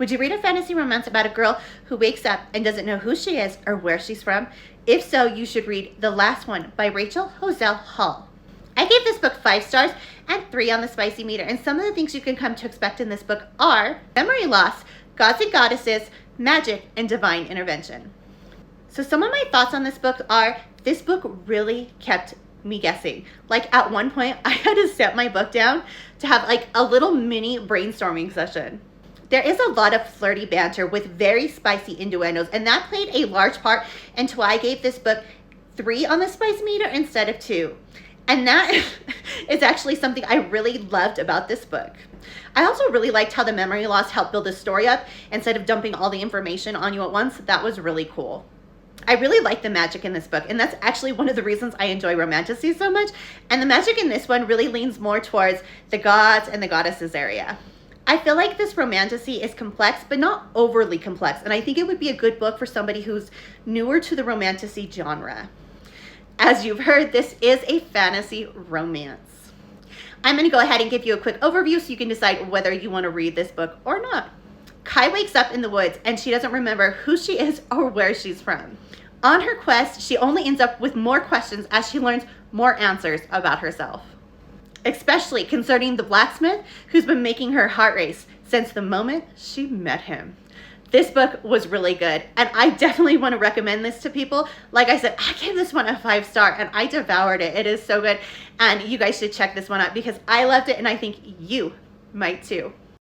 Would you read a fantasy romance about a girl who wakes up and doesn't know who she is or where she's from? If so, you should read The Last One by Rachel Howzell Hall. I gave this book 5 stars and 3 on the spicy meter, and some of the things you can come to expect in this book are memory loss, gods and goddesses, magic, and divine intervention. So some of my thoughts on this book are, this book really kept me guessing. Like at one point, I had to set my book down to have like a little mini brainstorming session. There is a lot of flirty banter with very spicy innuendos, and that played a large part into why I gave this book 3 on the spice meter instead of 2. And that is actually something I really loved about this book. I also really liked how the memory loss helped build the story up instead of dumping all the information on you at once. That was really cool. I really like the magic in this book, and that's actually one of the reasons I enjoy romantasy so much. And the magic in this one really leans more towards the gods and the goddesses area. I feel like this romantasy is complex, but not overly complex, and I think it would be a good book for somebody who's newer to the romantasy genre. As you've heard, this is a fantasy romance. I'm going to go ahead and give you a quick overview so you can decide whether you want to read this book or not. Kai wakes up in the woods and she doesn't remember who she is or where she's from. On her quest, she only ends up with more questions as she learns more answers about herself, especially concerning the blacksmith who's been making her heart race since the moment she met him. This book was really good, and I definitely want to recommend this to people. Like I said, I gave this one a 5-star, and I devoured it. It is so good, and you guys should check this one out because I loved it, and I think you might too.